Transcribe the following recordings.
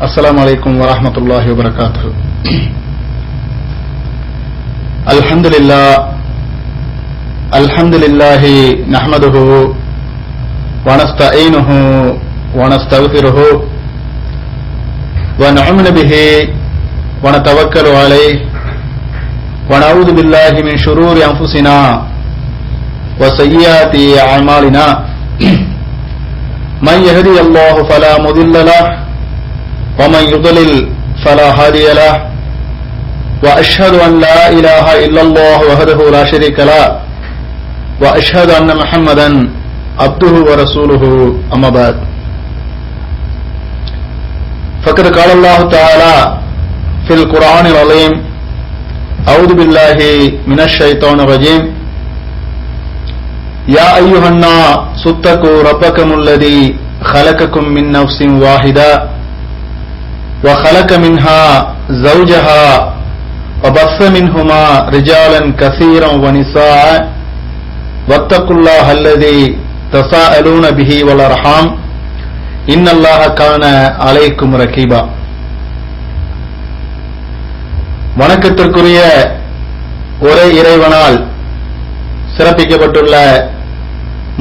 السلام عليكم ورحمة الله وبركاته. الحمد لله نحمده ونستعينه ونستغفره ونؤمن به ونتوكل عليه ونعوذ بالله من شرور أنفسنا وسيئات أعمالنا من يهدي الله فلا مضل له ومن يضلل فلا هادي له وأشهد أن لا إله إلا الله وحده لا شريك له وأشهد أن محمدا عبده ورسوله أما بعد فقد قال الله تعالى في القرآن العظيم أعوذ بالله من الشيطان الرجيم يا أيها الناس اتقوا ربكم الذي خلقكم من نفس واحدة وخلق منها زوجها وبث منهما رجالا كثيرا ونساء واتقوا الله الذي تساءلون به والأرحام إن الله كان عليكم رقيبا. வணக்கத்திற்குரிய ஒரே இறைவனால் சிறப்பிக்கப்பட்டுள்ள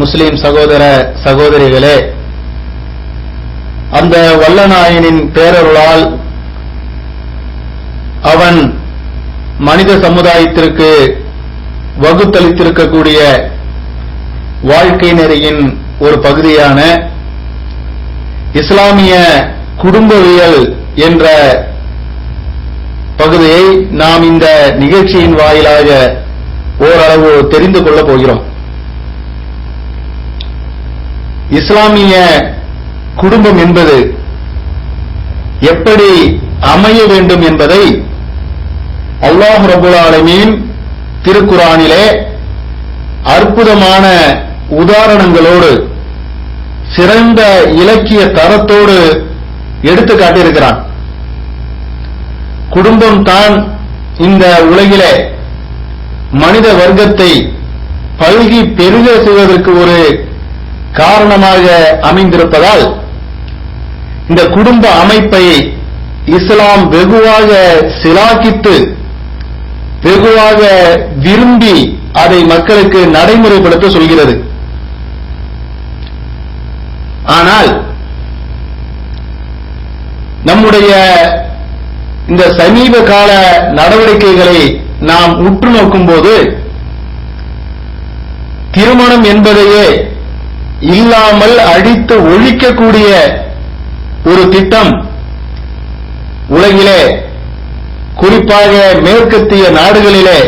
முஸ்லிம் சகோதர சகோதரிகளே, அந்த வல்லநாயனின் பேரருளால் அவன் மனித சமுதாயத்திற்கு வகுத்தளித்திருக்கக்கூடிய வாழ்க்கை நெறியின் ஒரு பகுதியான இஸ்லாமிய குடும்பவியல் என்ற பகுதியை நாம் இந்த நிகழ்ச்சியின் வாயிலாக ஓரளவு தெரிந்து கொள்ளப் போகிறோம். இஸ்லாமிய குடும்பம் என்பது எப்படி அமைய வேண்டும் என்பதை அல்லாஹ் ரப்பல் ஆலமீன் திருக்குர்ஆனிலே அற்புதமான உதாரணங்களோடு சிறந்த இலக்கிய தரத்தோடு எடுத்து காட்டியிருக்கிறான். குடும்பம் தான் இந்த உலகிலே மனித வர்க்கத்தை பல்கி பெருக செய்வதற்கு ஒரு காரணமாக அமைந்திருப்பதால் இந்த குடும்ப அமைப்பை இஸ்லாம் வெகுவாக சிலாக்கித்து வெகுவாக விரும்பி அதை மக்களுக்கு நடைமுறைப்படுத்த சொல்கிறது. ஆனால் நம்முடைய இந்த சமீப கால நடவடிக்கைகளை நாம் உற்று நோக்கும் போது திருமணம் என்பதையே இல்லாமல் அழித்து ஒழிக்கக்கூடிய ஒரு திட்டம் உலகிலே குறிப்பாக மேற்கத்திய நாடுகளிலே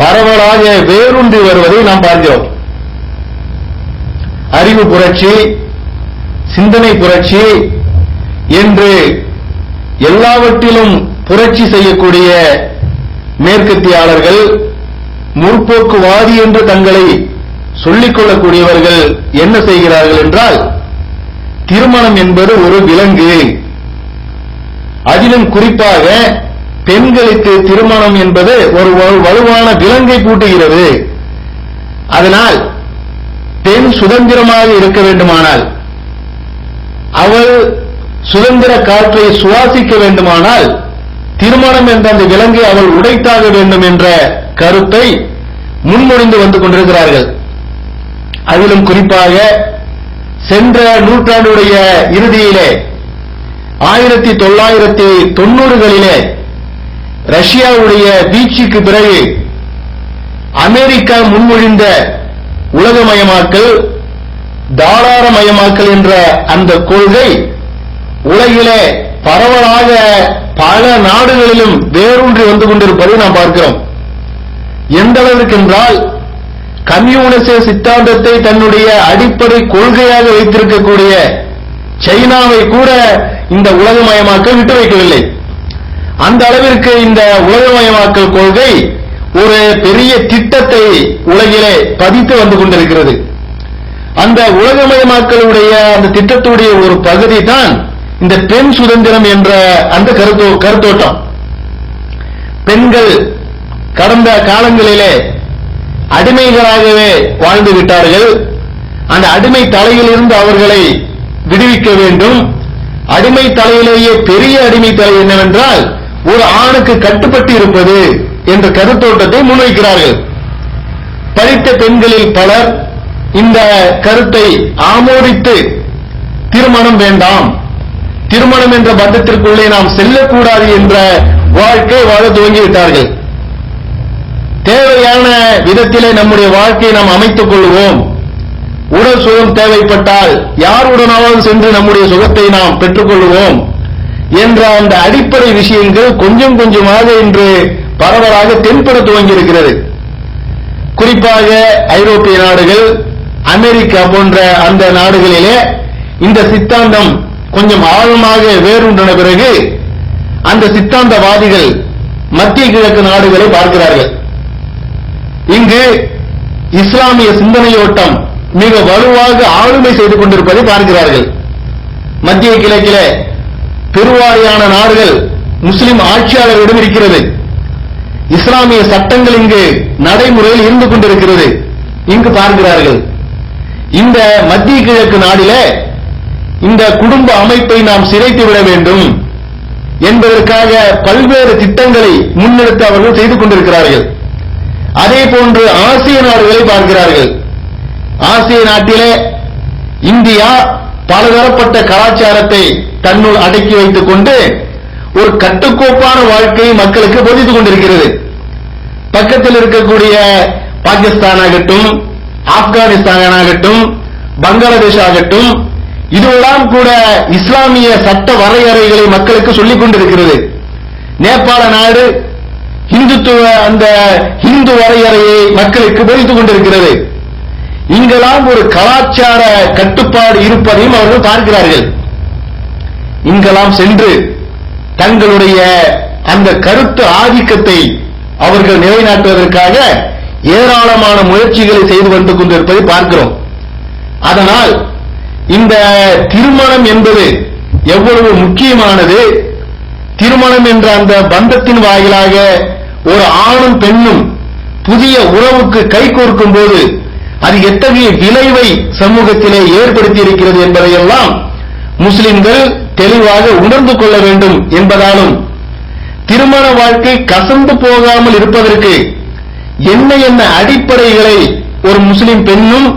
பரவலாக வேரூன்றி வருவதை நாம் பார்க்கிறோம். அறிவு புரட்சி, சிந்தனை புரட்சி என்று எல்லாவற்றிலும் புரட்சி செய்யக்கூடிய மேற்கத்தியாளர்கள், முற்போக்குவாதி என்று தங்களை சொல்லிக் கொள்ளக்கூடியவர்கள் என்ன செய்கிறார்கள் என்றால், திருமணம் என்பது ஒரு விலங்கு, அதிலும் குறிப்பாக பெண்களுக்கு திருமணம் என்பது ஒரு வலுவான விலங்கை பூட்டுகிறது. அதனால் பெண் சுதந்திரமாக இருக்க வேண்டுமானால், அவள் சுதந்திர காற்றை சுவாசிக்க வேண்டுமானால் திருமணம் என்ற அந்த விலங்கை அவள் உடைத்தாக வேண்டும் என்ற கருத்தை முன்மொழிந்து வந்து கொண்டிருக்கிறார்கள். அதிலும் குறிப்பாக சென்ற நூற்றாண்டுடைய இறுதியிலே 1990களிலே ரஷ்யாவுடைய வீழ்ச்சிக்கு பிறகு அமெரிக்கா முன்மொழிந்த உலகமயமாக்கல், தாராளமயமாக்கல் என்ற அந்த கொள்கை உலகிலே பரவலாக பல நாடுகளிலும் வேரூன்றி வந்து கொண்டிருப்பதை நாம் பார்க்கிறோம். எந்த அளவிற்கு என்றால், கம்யூனிச சித்தாந்தத்தை தன்னுடைய அடிப்படை கொள்கையாக வைத்திருக்கக்கூடிய சைனாவை கூட இந்த உலகமயமாக்கல் விட்டு வைக்கவில்லை. அந்த அளவிற்கு இந்த உலகமயமாக்கல் கொள்கை ஒரு பெரிய திட்டத்தை உலகிலே பதித்து வந்து கொண்டிருக்கிறது. அந்த உலகமயமாக்கலுடைய அந்த திட்டத்துடைய ஒரு பகுதி தான் இந்த பெண் சுதந்திரம் என்ற அந்த கருத்தோட்டம். பெண்கள் கடந்த காலங்களிலே அடிமைகளாகவே வாழ்ந்து விட்டார்கள். அந்த அடிமை தலையிலிருந்து அவர்களை விடுவிக்க வேண்டும், அடிமை தலையிலேயே பெரிய அடிமை தலை என்னவென்றால் ஒரு ஆணுக்கு கட்டுப்பட்டு இருப்பது என்ற கருத்தோட்டத்தை முன்வைக்கிறார்கள். படித்த பெண்களில் பலர் இந்த கருத்தை ஆமோதித்து திருமணம் வேண்டாம், திருமணம் என்ற பந்தத்திற்குள்ளே நாம் செல்லக்கூடாது என்ற வாழ்க்கை வாழ துவங்கிவிட்டார்கள். தேவையான விதத்திலே நம்முடைய வாழ்க்கையை நாம் அமைத்துக் கொள்வோம், உடல் சுகம் தேவைப்பட்டால் யாருடனாவது சென்று நம்முடைய சுகத்தை நாம் பெற்றுக் கொள்வோம் என்ற அந்த அடிப்படை விஷயங்கள் கொஞ்சம் கொஞ்சமாக இன்று பரவலாக தென்பட துவங்கியிருக்கிறது. குறிப்பாக ஐரோப்பிய நாடுகள், அமெரிக்கா போன்ற அந்த நாடுகளிலே இந்த சித்தாந்தம் கொஞ்சம் ஆழமாக வேரூன்றின பிறகு அந்த சித்தாந்தவாதிகள் மத்திய கிழக்கு நாடுகளை பார்க்கிறார்கள். இங்கு இஸ்லாமிய சிந்தனையோட்டம் மிக வலுவாக ஆளுமை செய்து கொண்டிருப்பதை பார்க்கிறார்கள். மத்திய கிழக்கிலே பெருவாரியான நாடுகள் முஸ்லிம் ஆட்சியாளர்களிடம் இருக்கிறது. இஸ்லாமிய சட்டங்கள் இங்கு நடைமுறையில் இருந்து கொண்டிருக்கிறது. இங்கு பார்க்கிறார்கள், இந்த மத்திய கிழக்கு நாடிலே இந்த குடும்ப அமைப்பை நாம் சிதைத்து விட வேண்டும் என்பதற்காக பல்வேறு திட்டங்களை முன்னெடுத்து அவர்கள் செய்து கொண்டிருக்கிறார்கள். அதே போன்று ஆசிய நாடுகளை பார்க்கிறார்கள். ஆசிய நாட்டிலே இந்தியா பலதரப்பட்ட கலாச்சாரத்தை தன்னுள் அடக்கி வைத்துக் கொண்டு ஒரு கட்டுக்கோப்பான வாழ்க்கையை மக்களுக்கு போதித்துக் கொண்டிருக்கிறது. பக்கத்தில் இருக்கக்கூடிய பாகிஸ்தான் ஆகட்டும், ஆப்கானிஸ்தான் ஆகட்டும், பங்களாதேஷ் ஆகட்டும், இதுவெல்லாம் கூட இஸ்லாமிய சட்ட வரையறைகளை மக்களுக்கு சொல்லிக் கொண்டிருக்கிறது. நேபாள நாடு இந்துத்துவ அந்த இந்து வரையறையை மக்களுக்கு போதித்துக் கொண்டிருக்கிறது. இங்கெல்லாம் ஒரு கலாச்சார கட்டுப்பாடு இருப்பதையும் அவர்கள் பார்க்கிறார்கள். இங்கெல்லாம் சென்று தங்களுடைய அந்த கருத்து ஆதிக்கத்தை அவர்கள் நிலைநாட்டுவதற்காக ஏராளமான முயற்சிகளை செய்து வந்து கொண்டிருப்பதை பார்க்கிறோம். அதனால் இந்த திருமணம் என்பது எவ்வளவு முக்கியமானது, திருமணம் என்ற அந்த பந்தத்தின் வாயிலாக ஒரு ஆணும் பெண்ணும் புதிய உறவுக்கு கைகோர்க்கும் போது அது எத்தகைய விளைவை சமூகத்திலே ஏற்படுத்தி இருக்கிறது என்பதையெல்லாம் முஸ்லிம்கள் தெளிவாக உணர்ந்து கொள்ள வேண்டும் என்பதாலும் திருமண வாழ்க்கை கசந்து போகாமல் இருப்பதற்கு என்ன என்ன அடிப்படைகளை ஒரு முஸ்லிம் பெண்ணும்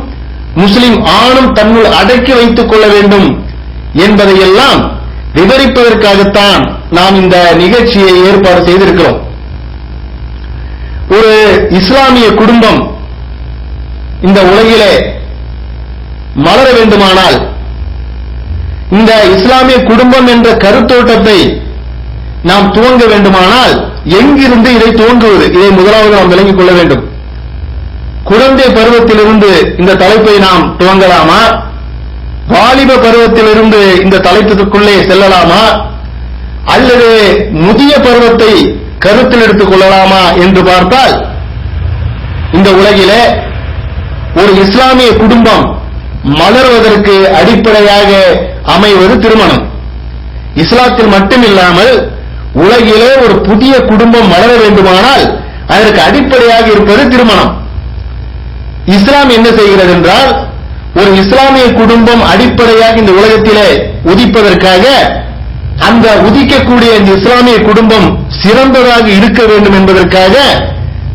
முஸ்லிம் ஆணும் தன்னுள் அடக்கி வைத்துக் கொள்ள வேண்டும் என்பதையெல்லாம் விவரிப்பதற்காகத்தான் நாம் இந்த நிகழ்ச்சியை ஏற்பாடு செய்திருக்கிறோம். ஒரு இஸ்லாமிய குடும்பம் இந்த உலகிலே மலர வேண்டுமானால், இந்த இஸ்லாமிய குடும்பம் என்ற கருத்தோட்டத்தை நாம் துவங்க வேண்டுமானால் எங்கிருந்து இதை துவங்குவது, இதை முதலாவது நாம் விளங்கிக் கொள்ள வேண்டும். குழந்தை பருவத்திலிருந்து இந்த தலைப்பை நாம் துவங்கலாமா, வாலிப பருவத்திலிருந்து இந்த தலைப்புக்குள்ளே செல்லலாமா, அல்லது முதிய பருவத்தை கருத்தில் எடுத்துக் கொள்ளலாமா என்று பார்த்தால், இந்த உலகிலே ஒரு இஸ்லாமிய குடும்பம் மலர்வதற்கு அடிப்படையாக அமைவது திருமணம். இஸ்லாத்தில் மட்டுமில்லாமல் உலகிலே ஒரு புதிய குடும்பம் மலர வேண்டுமானால் அதற்கு அடிப்படையாக இருப்பது திருமணம். இஸ்லாம் என்ன செய்கிறது என்றால், ஒரு இஸ்லாமிய குடும்பம் அடிப்படையாக இந்த உலகத்திலே உதிப்பதற்காக அந்த உதிக்கக்கூடிய இந்த இஸ்லாமிய குடும்பம் சிறந்ததாக இருக்க வேண்டும் என்பதற்காக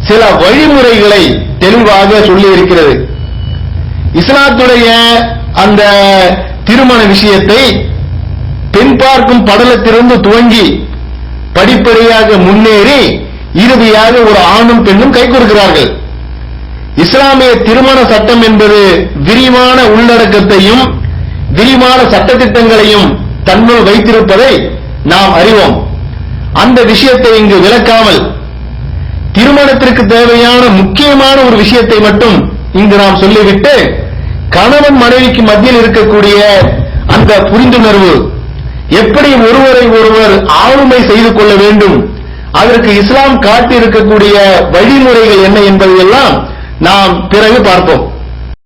சில வழிமுறைகளை தெளிவாக சொல்லி இருக்கிறது. இஸ்லாத்துடைய அந்த திருமண விஷயத்தை பெண் பார்க்கும் படலத்திலிருந்து துவங்கி படிப்படியாக முன்னேறி இறுதியாக ஒரு ஆணும் பெண்ணும் கைகொடுக்கிறார்கள். இஸ்லாமிய திருமண சட்டம் என்பது விரிவான உள்ளடக்கத்தையும் விரிவான சட்டத்திட்டங்களையும் தன்னுள் வைத்திருப்பதை நாம் அறிவோம். அந்த விஷயத்தை இங்கு விளக்காமல் திருமணத்திற்கு தேவையான முக்கியமான ஒரு விஷயத்தை மட்டும் இங்கு நாம் சொல்லிவிட்டு கணவன் மனைவிக்கு மத்தியில் இருக்கக்கூடிய அந்த புரிந்துணர்வு, எப்படி ஒருவரை ஒருவர் ஆளுமை செய்து கொள்ள வேண்டும், அதற்கு இஸ்லாம் காட்டி இருக்கக்கூடிய வழிமுறைகள் என்ன என்பதையெல்லாம் நாம் பிறகு பார்ப்போம்.